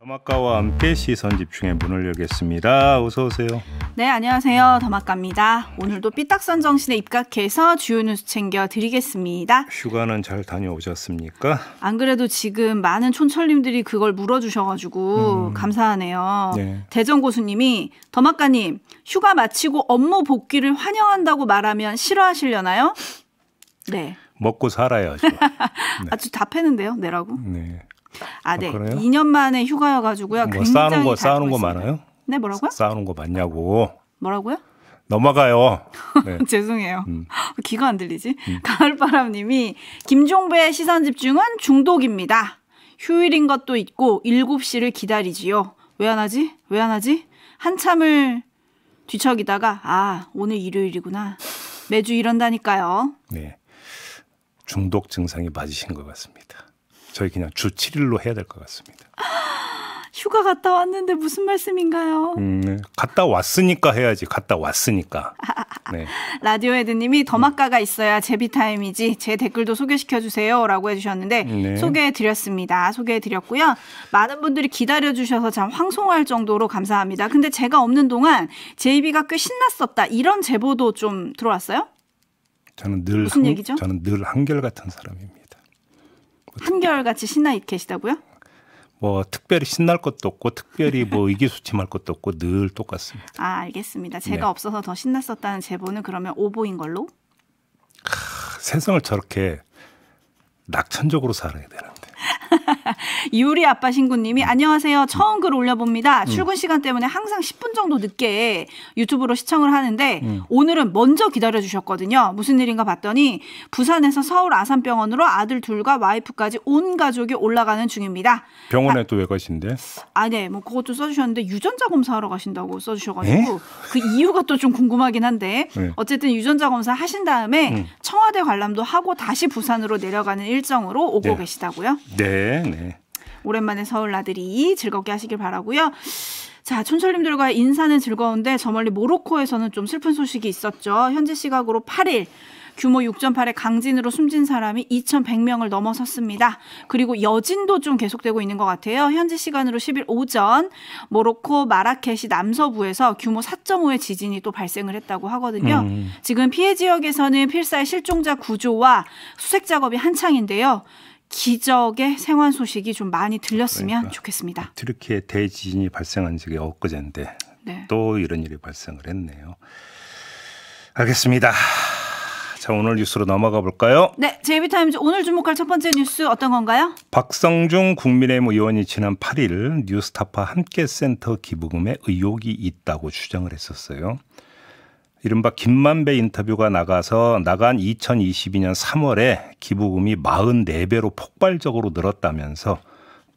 더마카와 함께 시선 집중의 문을 열겠습니다. 어서 오세요. 네, 안녕하세요. 더마카입니다. 오늘도 삐딱선 정신에 입각해서 주요 뉴스 챙겨드리겠습니다. 휴가는 잘 다녀오셨습니까? 안 그래도 지금 많은 촌철님들이 그걸 물어주셔가지고 감사하네요. 네. 대전고수님이 더마카님 휴가 마치고 업무 복귀를 환영한다고 말하면 싫어하시려나요? 네. 먹고 살아야죠. 네. 아주 다 패는데요, 내라고. 네. 아, 네. 2년 만에 휴가여가지고요. 뭐 굉장히 싸우는 거 많아요? 네, 뭐라고요? 싸우는 거 많냐고. 뭐라고요? 넘어가요. 네. 죄송해요. 귀가 안 들리지? 가을바람님이 김종배의 시선집중은 중독입니다. 휴일인 것도 있고 7시를 기다리지요. 왜 안 하지? 왜 안 하지? 한참을 뒤척이다가 아, 오늘 일요일이구나. 매주 이런다니까요. 네, 중독 증상이 맞으신 것 같습니다. 저희 그냥 주 7일로 해야 될 것 같습니다. 휴가 갔다 왔는데 무슨 말씀인가요? 갔다 왔으니까 해야지. 갔다 왔으니까. 네. 라디오헤드님이 더마카가 있어야 제비타임이지 제 댓글도 소개시켜주세요 라고 해주셨는데 네. 소개해드렸습니다. 소개해드렸고요. 많은 분들이 기다려주셔서 참 황송할 정도로 감사합니다. 근데 제가 없는 동안 제이비가 꽤 신났었다. 이런 제보도 좀 들어왔어요? 저는 늘 무슨 얘기죠? 저는 늘 한결같은 사람입니다. 한결같이 신나 계시다고요? 뭐 특별히 신날 것도 없고 특별히 뭐 의기소침할 것도 없고 늘 똑같습니다. 아, 알겠습니다. 제가 네. 없어서 더 신났었다는 제보는 그러면 오보인 걸로? 세상을 저렇게 낙천적으로 살아야 되는데. 이우리 아빠 신구님이 안녕하세요. 처음 글 올려봅니다. 출근 시간 때문에 항상 10분 정도 늦게 유튜브로 시청을 하는데 오늘은 먼저 기다려주셨거든요. 무슨 일인가 봤더니 부산에서 서울 아산병원으로 아들 둘과 와이프까지 온 가족이 올라가는 중입니다. 병원에 또 왜 가신대? 아, 네. 뭐 그것도 써주셨는데 유전자 검사하러 가신다고 써주셔가지고 그 이유가 또 좀 궁금하긴 한데 어쨌든 유전자 검사 하신 다음에 청와대 관람도 하고 다시 부산으로 내려가는 일정으로 오고 계시다고요? 네, 네. 오랜만에 서울 나들이 즐겁게 하시길 바라고요. 자, 촌철님들과의 인사는 즐거운데 저 멀리 모로코에서는 좀 슬픈 소식이 있었죠. 현지 시각으로 8일 규모 6.8의 강진으로 숨진 사람이 2,100명을 넘어섰습니다. 그리고 여진도 좀 계속되고 있는 것 같아요. 현지 시간으로 10일 오전 모로코 마라케시 남서부에서 규모 4.5의 지진이 또 발생을 했다고 하거든요. 지금 피해 지역에서는 필사의 실종자 구조와 수색 작업이 한창인데요. 기적의 생還소식이 좀 많이 들렸으면 좋겠습니다. 튀르키예 대지진이 발생한 지가 엊그제인데 네. 또 이런 일이 발생을 했네요. 알겠습니다. 자, 오늘 뉴스로 넘어가 볼까요? 네, 제이비타임즈 오늘 주목할 첫 번째 뉴스 어떤 건가요? 박성중 국민의힘 의원이 지난 8일 뉴스타파 함께센터 기부금에 의혹이 있다고 주장을 했었어요. 이른바 김만배 인터뷰가 나간 2022년 3월에 기부금이 44배로 폭발적으로 늘었다면서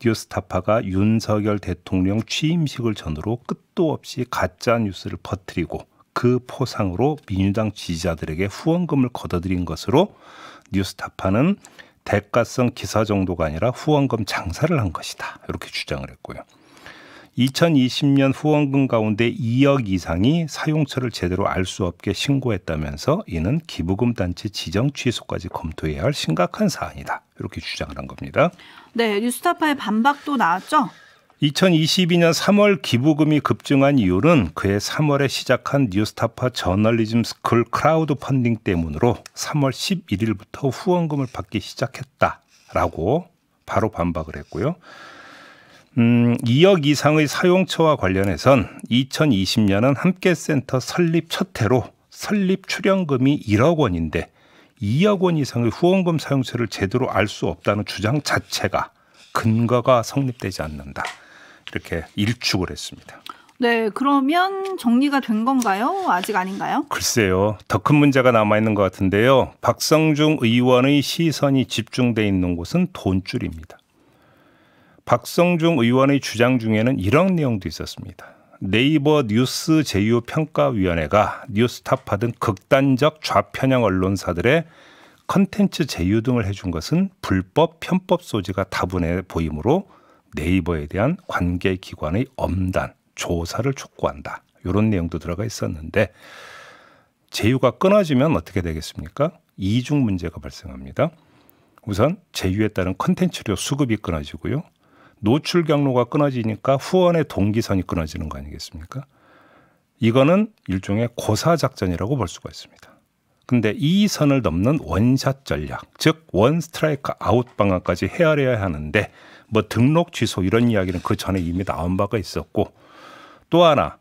뉴스타파가 윤석열 대통령 취임식을 전후로 끝도 없이 가짜 뉴스를 퍼뜨리고 그 포상으로 민주당 지지자들에게 후원금을 걷어들인 것으로 뉴스타파는 대가성 기사 정도가 아니라 후원금 장사를 한 것이다. 이렇게 주장을 했고요. 2020년 후원금 가운데 2억 이상이 사용처를 제대로 알 수 없게 신고했다면서 이는 기부금 단체 지정 취소까지 검토해야 할 심각한 사안이다. 이렇게 주장을 한 겁니다. 네, 뉴스타파의 반박도 나왔죠? 2022년 3월 기부금이 급증한 이유는 그해 3월에 시작한 뉴스타파 저널리즘 스쿨 크라우드 펀딩 때문으로 3월 11일부터 후원금을 받기 시작했다라고 바로 반박을 했고요. 2억 이상의 사용처와 관련해선 2020년은 함께센터 설립 첫 해로 설립 출연금이 1억 원인데 2억 원 이상의 후원금 사용처를 제대로 알 수 없다는 주장 자체가 근거가 성립되지 않는다. 이렇게 일축을 했습니다. 네, 그러면 정리가 된 건가요? 아직 아닌가요? 글쎄요. 더 큰 문제가 남아있는 것 같은데요. 박성중 의원의 시선이 집중돼 있는 곳은 돈줄입니다. 박성중 의원의 주장 중에는 이런 내용도 있었습니다. 네이버 뉴스 제휴평가위원회가 뉴스타파 등 극단적 좌편향 언론사들의 컨텐츠 제휴 등을 해준 것은 불법 편법 소지가 다분해 보이므로 네이버에 대한 관계기관의 엄단, 조사를 촉구한다. 이런 내용도 들어가 있었는데 제휴가 끊어지면 어떻게 되겠습니까? 이중 문제가 발생합니다. 우선 제휴에 따른 컨텐츠료 수급이 끊어지고요. 노출 경로가 끊어지니까 후원의 동기선이 끊어지는 거 아니겠습니까? 이거는 일종의 고사작전이라고 볼 수가 있습니다. 근데 이 선을 넘는 원샷 전략, 즉 원 스트라이크 아웃 방안까지 헤아려야 하는데 뭐 등록 취소 이런 이야기는 그 전에 이미 나온 바가 있었고, 또 하나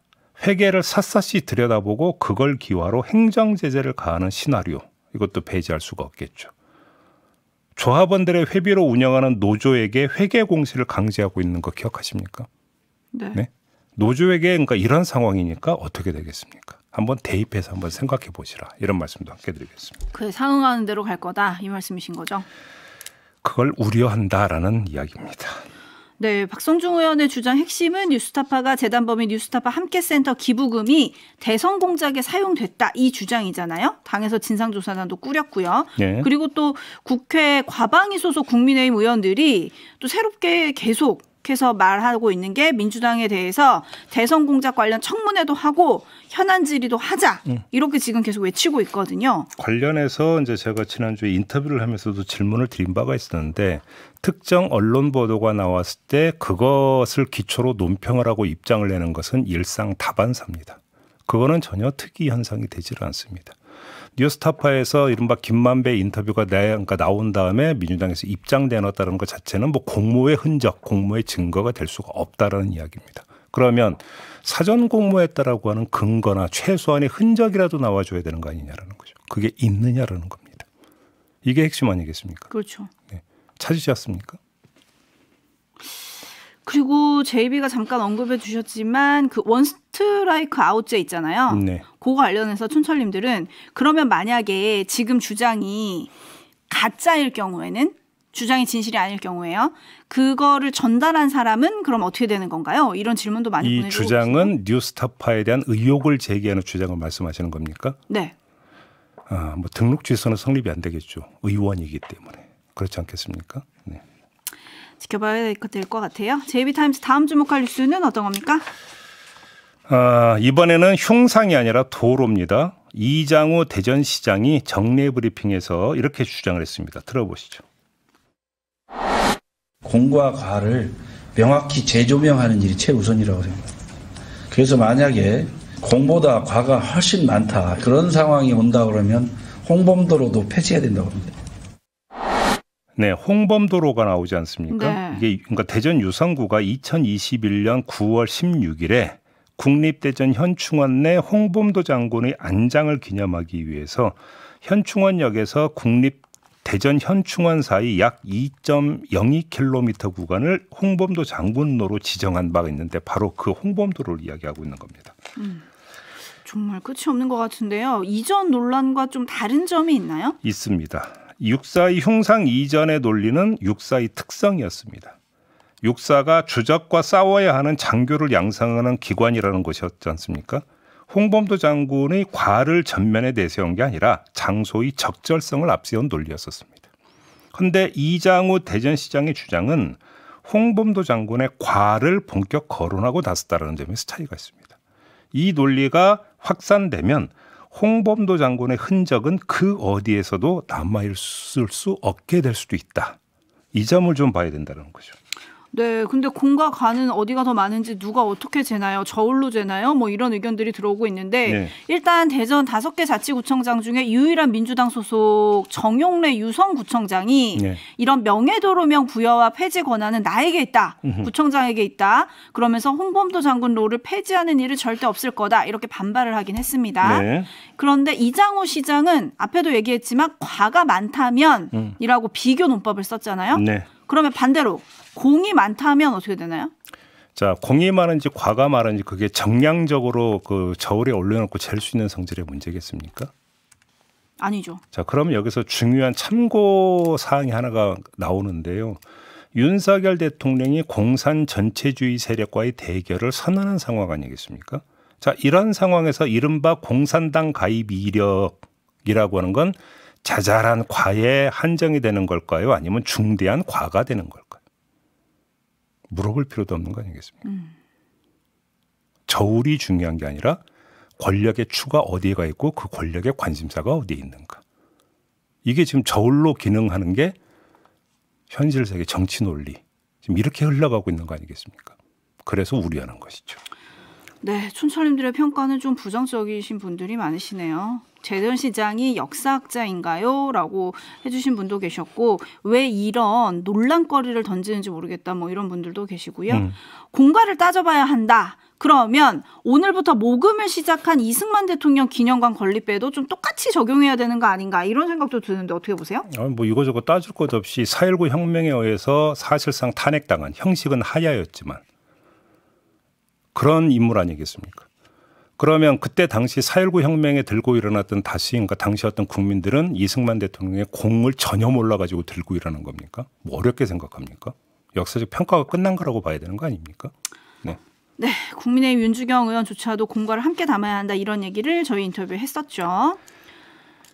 회계를 샅샅이 들여다보고 그걸 기화로 행정제재를 가하는 시나리오, 이것도 배제할 수가 없겠죠. 조합원들의 회비로 운영하는 노조에게 회계 공시를 강제하고 있는 거 기억하십니까? 네. 네? 노조에게 그러니까 이런 상황이니까 어떻게 되겠습니까? 한번 대입해서 한번 생각해 보시라, 이런 말씀도 함께 드리겠습니다. 그에 상응하는 대로 갈 거다 이 말씀이신 거죠? 그걸 우려한다라는 이야기입니다. 네, 박성중 의원의 주장 핵심은 뉴스타파가 재단법인 뉴스타파 함께센터 기부금이 대선 공작에 사용됐다 이 주장이잖아요. 당에서 진상조사단도 꾸렸고요. 네. 그리고 또 국회 과방위 소속 국민의힘 의원들이 또 새롭게 계속해서 말하고 있는 게 민주당에 대해서 대선 공작 관련 청문회도 하고 현안 질의도 하자 이렇게 지금 계속 외치고 있거든요. 관련해서 이제 제가 지난주에 인터뷰를 하면서도 질문을 드린 바가 있었는데, 특정 언론 보도가 나왔을 때 그것을 기초로 논평을 하고 입장을 내는 것은 일상 다반사입니다. 그거는 전혀 특이 현상이 되질 않습니다. 뉴스타파에서 이른바 김만배 인터뷰가 나온 다음에 민주당에서 입장 내놨다는 것 자체는 뭐 공모의 흔적, 공모의 증거가 될 수가 없다라는 이야기입니다. 그러면 사전 공모했다라고 하는 근거나 최소한의 흔적이라도 나와줘야 되는 거 아니냐라는 거죠. 그게 있느냐라는 겁니다. 이게 핵심 아니겠습니까? 그렇죠. 네. 찾으셨습니까? 그리고 JB가 잠깐 언급해 주셨지만 그 원스트라이크 아웃제 있잖아요. 네. 그거 관련해서 촌철님들은 그러면 만약에 지금 주장이 가짜일 경우에는, 주장이 진실이 아닐 경우에요, 그거를 전달한 사람은 그럼 어떻게 되는 건가요? 이런 질문도 많이 보내주고 이 주장은 뉴스타파에 대한 의혹을 제기하는 주장을 말씀하시는 겁니까? 네. 뭐 등록 취소는 성립이 안 되겠죠. 의원이기 때문에. 그렇지 않겠습니까? 네. 지켜봐야 될 것 같아요. JB타임스 다음 주목할 뉴스는 어떤 겁니까? 이번에는 흉상이 아니라 도로입니다. 이장우 대전시장이 정례 브리핑에서 이렇게 주장을 했습니다. 들어보시죠. 공과 과를 명확히 재조명하는 일이 최우선이라고 생각합니다. 그래서 만약에 공보다 과가 훨씬 많다, 그런 상황이 온다 그러면 홍범도로도 폐지해야 된다고 합니다. 네, 홍범도로가 나오지 않습니까? 네. 이게 그러니까 대전 유성구가 2021년 9월 16일에 국립대전 현충원 내 홍범도 장군의 안장을 기념하기 위해서 현충원역에서 국립대전 현충원 사이 약 2.02km 구간을 홍범도 장군로로 지정한 바가 있는데 바로 그 홍범도로를 이야기하고 있는 겁니다. 정말 끝이 없는 것 같은데요. 이전 논란과 좀 다른 점이 있나요? 있습니다. 6.42 흉상 이전의 논리는 6.42 특성이었습니다. 육사가 주적과 싸워야 하는 장교를 양성하는 기관이라는 것이었지 않습니까? 홍범도 장군의 과를 전면에 내세운 게 아니라 장소의 적절성을 앞세운 논리였었습니다. 그런데 이장우 대전시장의 주장은 홍범도 장군의 과를 본격 거론하고 나섰다는 점에서 차이가 있습니다. 이 논리가 확산되면 홍범도 장군의 흔적은 그 어디에서도 남아있을 수 없게 될 수도 있다. 이 점을 좀 봐야 된다는 거죠. 네, 근데 공과 과는 어디가 더 많은지 누가 어떻게 재나요? 저울로 재나요? 뭐 이런 의견들이 들어오고 있는데 네. 일단 대전 5개 자치구청장 중에 유일한 민주당 소속 정용래 유성구청장이 네. 이런 명예도로명 부여와 폐지 권한은 나에게 있다. 구청장에게 있다. 그러면서 홍범도 장군로를 폐지하는 일은 절대 없을 거다. 이렇게 반발을 하긴 했습니다. 네. 그런데 이장우 시장은 앞에도 얘기했지만 과가 많다면이라고 비교 논법을 썼잖아요. 네. 그러면 반대로 공이 많다면 어떻게 되나요? 자, 공이 많은지 과가 많은지 그게 정량적으로 그 저울에 올려놓고 잴 수 있는 성질의 문제겠습니까? 아니죠. 자, 그러면 여기서 중요한 참고 사항이 하나가 나오는데요. 윤석열 대통령이 공산 전체주의 세력과의 대결을 선언한 상황 아니겠습니까? 자, 이런 상황에서 이른바 공산당 가입 이력이라고 하는 건 자잘한 과에 한정이 되는 걸까요? 아니면 중대한 과가 되는 걸까요? 물어볼 필요도 없는 거 아니겠습니까? 저울이 중요한 게 아니라 권력의 추가 어디에 가 있고 그 권력의 관심사가 어디에 있는가. 이게 지금 저울로 기능하는 게 현실 세계 정치 논리, 지금 이렇게 흘러가고 있는 거 아니겠습니까? 그래서 우려하는 것이죠. 네, 촌철님들의 평가는 좀 부정적이신 분들이 많으시네요. 재전 시장이 역사학자인가요? 라고 해주신 분도 계셨고 왜 이런 논란거리를 던지는지 모르겠다 뭐 이런 분들도 계시고요. 공과를 따져봐야 한다. 그러면 오늘부터 모금을 시작한 이승만 대통령 기념관 건립배도 좀 똑같이 적용해야 되는 거 아닌가 이런 생각도 드는데 어떻게 보세요? 뭐 이거저거 따질 것 없이 4.19 혁명에 의해서 사실상 탄핵당한 형식은 하야였지만 그런 인물 아니겠습니까? 그러면 그때 당시 4.19 혁명에 들고 일어났던 다수인가 당시 어떤 국민들은 이승만 대통령의 공을 전혀 몰라가지고 들고 일어난 겁니까? 뭐 어렵게 생각합니까? 역사적 평가가 끝난 거라고 봐야 되는 거 아닙니까? 네. 네, 국민의힘 윤주경 의원조차도 공과를 함께 담아야 한다 이런 얘기를 저희 인터뷰에 했었죠.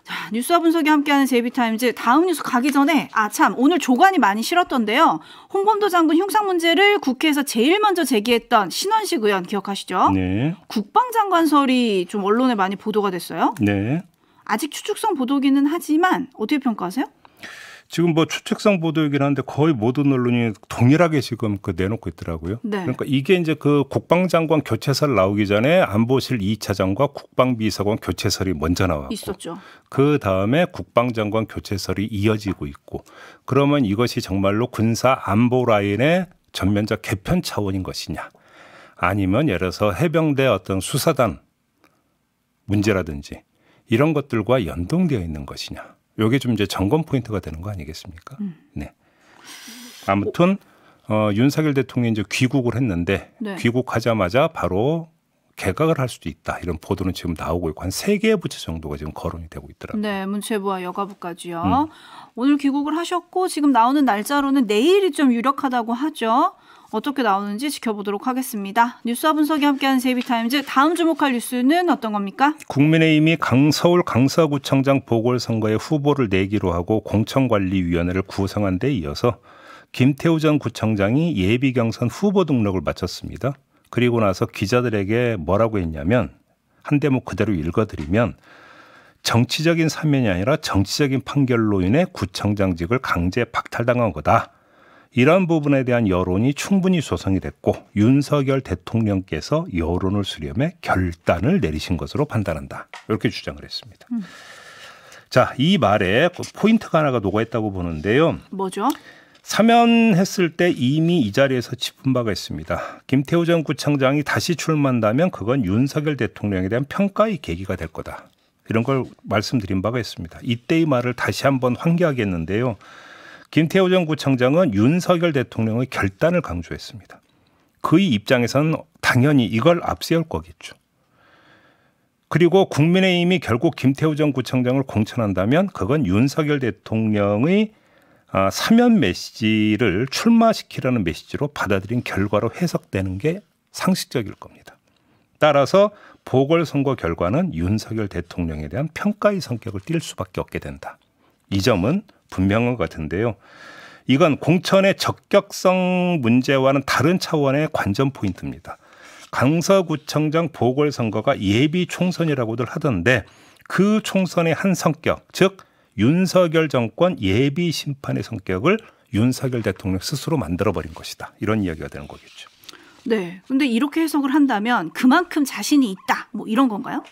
자, 뉴스와 분석이 함께하는 제이비타임즈 다음 뉴스 가기 전에 참 오늘 조관이 많이 실었던데요. 홍범도 장군 흉상 문제를 국회에서 제일 먼저 제기했던 신원식 의원 기억하시죠? 네. 국방장관설이 좀 언론에 많이 보도가 됐어요. 네. 아직 추측성 보도기는 하지만 어떻게 평가하세요? 지금 뭐 추측성 보도이긴 한데 거의 모든 언론이 동일하게 지금 내놓고 있더라고요. 네. 그러니까 이게 이제 그 국방장관 교체설 나오기 전에 안보실 2차장과 국방비서관 교체설이 먼저 나왔고 있었죠. 그 다음에 국방장관 교체설이 이어지고 있고 그러면 이것이 정말로 군사 안보 라인의 전면적 개편 차원인 것이냐 아니면 예를 들어서 해병대 어떤 수사단 문제라든지 이런 것들과 연동되어 있는 것이냐. 이게 좀 이제 점검 포인트가 되는 거 아니겠습니까? 네. 아무튼 윤석열 대통령이 이제 귀국을 했는데 네. 귀국하자마자 바로 개각을 할 수도 있다. 이런 보도는 지금 나오고 있고 한 3개의 부처 정도가 지금 거론이 되고 있더라고요. 네, 문체부와 여가부까지요. 오늘 귀국을 하셨고 지금 나오는 날짜로는 내일이 좀 유력하다고 하죠. 어떻게 나오는지 지켜보도록 하겠습니다. 뉴스와 분석이 함께하는 제이비타임즈 다음 주목할 뉴스는 어떤 겁니까? 국민의힘이 서울 강서구청장 보궐선거에 후보를 내기로 하고 공천관리위원회를 구성한 데 이어서 김태우 전 구청장이 예비경선 후보 등록을 마쳤습니다. 그리고 나서 기자들에게 뭐라고 했냐면 한 대목 그대로 읽어드리면 정치적인 사면이 아니라 정치적인 판결로 인해 구청장직을 강제 박탈당한 거다. 이런 부분에 대한 여론이 충분히 조성이 됐고 윤석열 대통령께서 여론을 수렴해 결단을 내리신 것으로 판단한다. 이렇게 주장을 했습니다. 자, 이 말에 포인트가 하나가 녹아있다고 보는데요. 뭐죠? 사면했을 때 이미 이 자리에서 짚은 바가 있습니다. 김태우 전 구청장이 다시 출마한다면 그건 윤석열 대통령에 대한 평가의 계기가 될 거다. 이런 걸 말씀드린 바가 있습니다. 이때의 말을 다시 한번 환기하겠는데요. 김태우 전 구청장은 윤석열 대통령의 결단을 강조했습니다. 그의 입장에서는 당연히 이걸 앞세울 거겠죠. 그리고 국민의힘이 결국 김태우 전 구청장을 공천한다면 그건 윤석열 대통령의 사면 메시지를 출마시키라는 메시지로 받아들인 결과로 해석되는 게 상식적일 겁니다. 따라서 보궐선거 결과는 윤석열 대통령에 대한 평가의 성격을 띌 수밖에 없게 된다. 이 점은 분명한 것 같은데요. 이건 공천의 적격성 문제와는 다른 차원의 관전 포인트입니다. 강서구청장 보궐선거가 예비 총선이라고들 하던데 그 총선의 한 성격, 즉 윤석열 정권 예비 심판의 성격을 윤석열 대통령 스스로 만들어버린 것이다. 이런 이야기가 되는 거겠죠. 네. 근데 이렇게 해석을 한다면 그만큼 자신이 있다. 뭐 이런 건가요?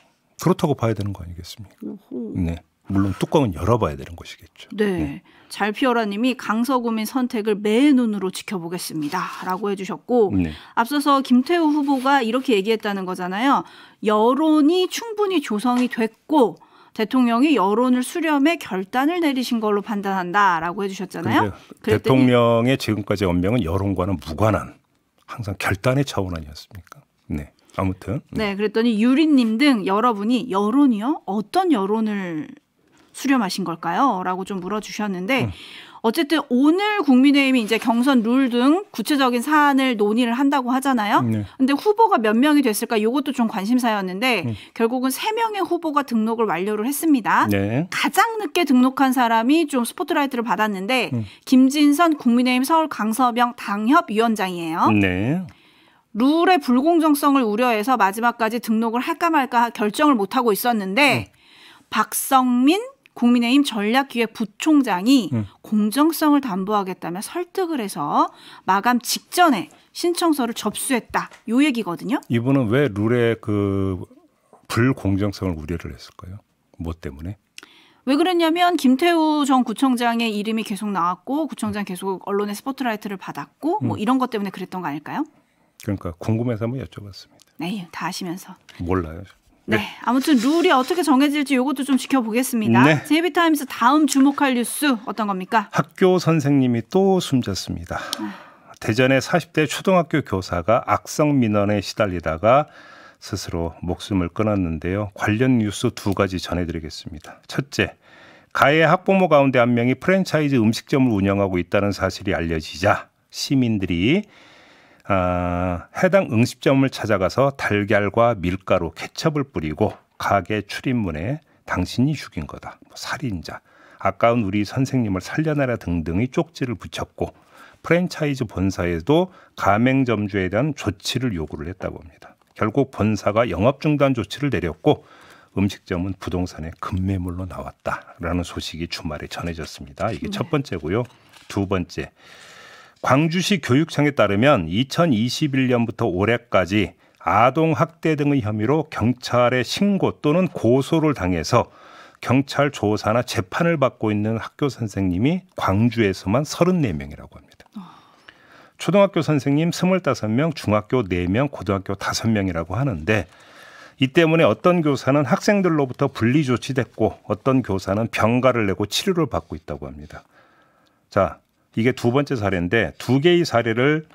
그렇다고 봐야 되는 거 아니겠습니까? 오호. 네. 물론 뚜껑은 열어봐야 되는 것이겠죠. 네. 잘피어라님이 강서구민 선택을 매의 눈으로 지켜보겠습니다. 라고 해주셨고 네. 앞서서 김태우 후보가 이렇게 얘기했다는 거잖아요. 여론이 충분히 조성이 됐고 대통령이 여론을 수렴해 결단을 내리신 걸로 판단한다라고 해주셨잖아요. 대통령의 지금까지 언명은 여론과는 무관한 항상 결단의 차원 아니었습니까? 네. 아무튼. 네. 그랬더니 유리님 등 여러분이 여론이요? 어떤 여론을 수렴하신 걸까요? 라고 좀 물어주셨는데 어쨌든 오늘 국민의힘이 이제 경선 룰 등 구체적인 사안을 논의를 한다고 하잖아요. 네. 근데 후보가 몇 명이 됐을까? 이것도 좀 관심사였는데 결국은 3명의 후보가 등록을 완료를 했습니다. 네. 가장 늦게 등록한 사람이 좀 스포트라이트를 받았는데 김진선 국민의힘 서울 강서병 당협위원장이에요. 네. 룰의 불공정성을 우려해서 마지막까지 등록을 할까 말까 결정을 못하고 있었는데 박성민 국민의힘 전략기획부총장이 공정성을 담보하겠다며 설득을 해서 마감 직전에 신청서를 접수했다. 요 얘기거든요. 이분은 왜 룰의 그 불공정성을 우려를 했을까요? 뭐 때문에? 왜 그랬냐면 김태우 전 구청장의 이름이 계속 나왔고 구청장 계속 언론의 스포트라이트를 받았고 뭐 이런 것 때문에 그랬던 거 아닐까요? 그러니까 궁금해서 한번 여쭤봤습니다. 네, 다 아시면서. 몰라요. 네, 아무튼 룰이 어떻게 정해질지 이것도 좀 지켜보겠습니다. 네. JB타임스 다음 주목할 뉴스 어떤 겁니까? 학교 선생님이 또 숨졌습니다. 대전의 40대 초등학교 교사가 악성 민원에 시달리다가 스스로 목숨을 끊었는데요. 관련 뉴스 두 가지 전해드리겠습니다. 첫째, 가해 학부모 가운데 한 명이 프랜차이즈 음식점을 운영하고 있다는 사실이 알려지자 시민들이 해당 음식점을 찾아가서 달걀과 밀가루, 케첩을 뿌리고 가게 출입문에 당신이 죽인 거다, 살인자, 아까운 우리 선생님을 살려내라 등등의 쪽지를 붙였고 프랜차이즈 본사에도 가맹점주에 대한 조치를 요구를 했다고 합니다. 결국 본사가 영업 중단 조치를 내렸고 음식점은 부동산에 급매물로 나왔다라는 소식이 주말에 전해졌습니다. 이게 첫 번째고요. 두 번째, 광주시 교육청에 따르면 2021년부터 올해까지 아동학대 등의 혐의로 경찰에 신고 또는 고소를 당해서 경찰 조사나 재판을 받고 있는 학교 선생님이 광주에서만 34명이라고 합니다. 초등학교 선생님 25명, 중학교 4명, 고등학교 5명이라고 하는데 이 때문에 어떤 교사는 학생들로부터 분리 조치됐고 어떤 교사는 병가를 내고 치료를 받고 있다고 합니다. 자, 이게 두 번째 사례인데 두 개의 사례를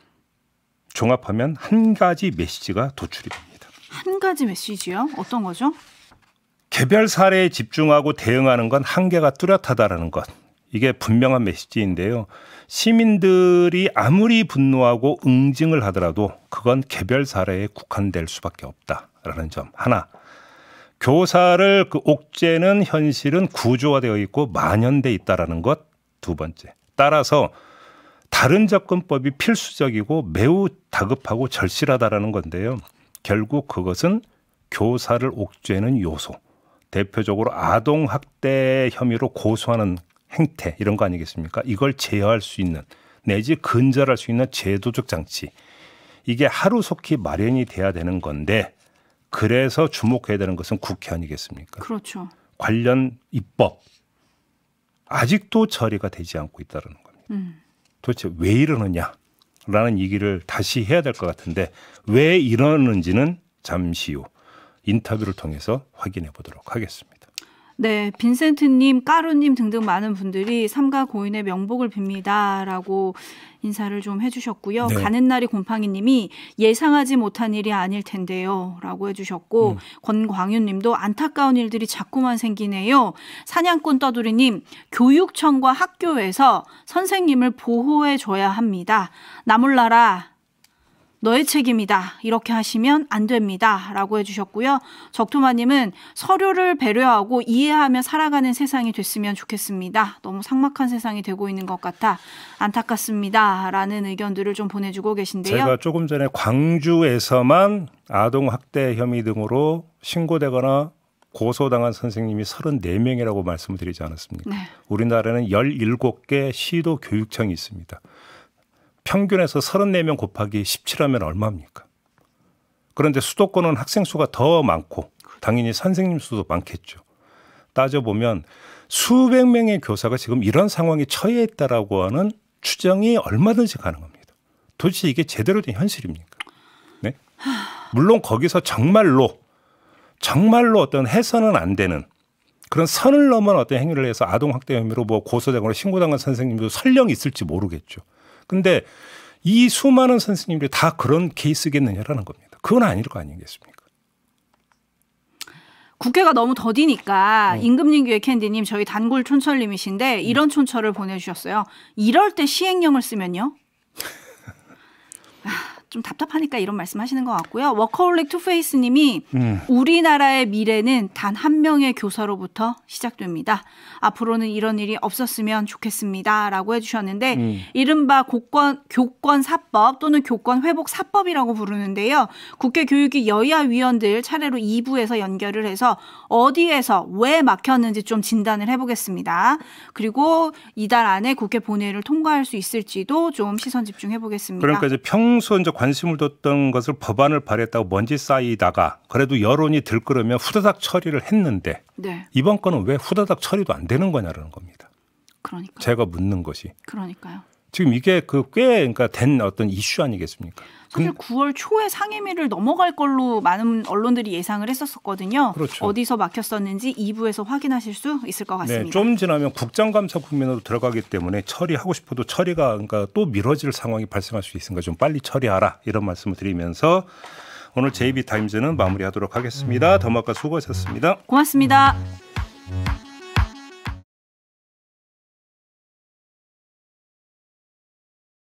종합하면 한 가지 메시지가 도출이 됩니다. 한 가지 메시지요? 어떤 거죠? 개별 사례에 집중하고 대응하는 건 한계가 뚜렷하다라는 것. 이게 분명한 메시지인데요. 시민들이 아무리 분노하고 응징을 하더라도 그건 개별 사례에 국한될 수밖에 없다라는 점 하나. 교사를 옥죄는 현실은 구조화되어 있고 만연돼 있다라는 것 두 번째. 따라서 다른 접근법이 필수적이고 매우 다급하고 절실하다라는 건데요. 결국 그것은 교사를 옥죄는 요소. 대표적으로 아동학대 혐의로 고소하는 행태 이런 거 아니겠습니까? 이걸 제어할 수 있는 내지 근절할 수 있는 제도적 장치. 이게 하루속히 마련이 돼야 되는 건데 그래서 주목해야 되는 것은 국회 아니겠습니까? 그렇죠. 관련 입법 아직도 처리가 되지 않고 있다는 겁니다. 도대체 왜 이러느냐라는 얘기를 다시 해야 될 것 같은데 왜 이러는지는 잠시 후 인터뷰를 통해서 확인해 보도록 하겠습니다. 네, 빈센트님, 까루님 등등 많은 분들이 삼가 고인의 명복을 빕니다라고 인사를 좀 해주셨고요. 네. 가는 날이 곰팡이님이 예상하지 못한 일이 아닐 텐데요라고 해주셨고 권광윤님도 안타까운 일들이 자꾸만 생기네요. 사냥꾼 떠두리님, 교육청과 학교에서 선생님을 보호해줘야 합니다. 나 몰라라. 너의 책임이다. 이렇게 하시면 안 됩니다. 라고 해주셨고요. 적토마님은 서류를 배려하고 이해하며 살아가는 세상이 됐으면 좋겠습니다. 너무 삭막한 세상이 되고 있는 것 같아 안타깝습니다. 라는 의견들을 좀 보내주고 계신데요. 제가 조금 전에 광주에서만 아동학대 혐의 등으로 신고되거나 고소당한 선생님이 34명이라고 말씀을 드리지 않았습니까? 네. 우리나라는 17개 시도 교육청이 있습니다. 평균에서 34명 곱하기 17하면 얼마입니까? 그런데 수도권은 학생 수가 더 많고 당연히 선생님 수도 많겠죠. 따져보면 수백 명의 교사가 지금 이런 상황에 처해 있다라고 하는 추정이 얼마든지 가능합니다. 도대체 이게 제대로 된 현실입니까? 네? 물론 거기서 정말로 어떤 해서는 안 되는 그런 선을 넘은 어떤 행위를 해서 아동학대 혐의로 뭐 고소되거나 신고당한 선생님도 설령 있을지 모르겠죠. 근데 이 수많은 선생님들이 다 그런 케이스겠느냐라는 겁니다. 그건 아닐 거 아니겠습니까? 국회가 너무 더디니까 임금님교회 캔디님 저희 단골 촌철님이신데 이런 촌철을 보내주셨어요. 이럴 때 시행령을 쓰면요. 좀 답답하니까 이런 말씀하시는 것 같고요. 워커홀릭 투페이스님이 우리나라의 미래는 단 한 명의 교사로부터 시작됩니다. 앞으로는 이런 일이 없었으면 좋겠습니다라고 해주셨는데 이른바 교권 사법 또는 교권 회복 사법이라고 부르는데요. 국회 교육위 여야 위원들 차례로 2부에서 연결을 해서 어디에서 왜 막혔는지 좀 진단을 해보겠습니다. 그리고 이달 안에 국회 본회의를 통과할 수 있을지도 좀 시선 집중해 보겠습니다. 그러니까 이제 평소 이제 관심을 뒀던 것을 법안을 발의했다고 먼지 쌓이다가 그래도 여론이 들끓으면 후다닥 처리를 했는데 네. 이번 건은 왜 후다닥 처리도 안 되는 거냐라는 겁니다. 그러니까. 제가 묻는 것이. 그러니까요. 지금 이게 그러니까 된 어떤 이슈 아니겠습니까? 사실 9월 초에 상임위를 넘어갈 걸로 많은 언론들이 예상을 했었거든요. 그렇죠. 어디서 막혔었는지 2부에서 확인하실 수 있을 것 같습니다. 네, 좀 지나면 국정감사 국면으로 들어가기 때문에 처리하고 싶어도 처리가 그러니까 또 미뤄질 상황이 발생할 수 있으니까 좀 빨리 처리하라 이런 말씀을 드리면서 오늘 JB타임즈는 마무리하도록 하겠습니다. 더마카 수고하셨습니다. 고맙습니다.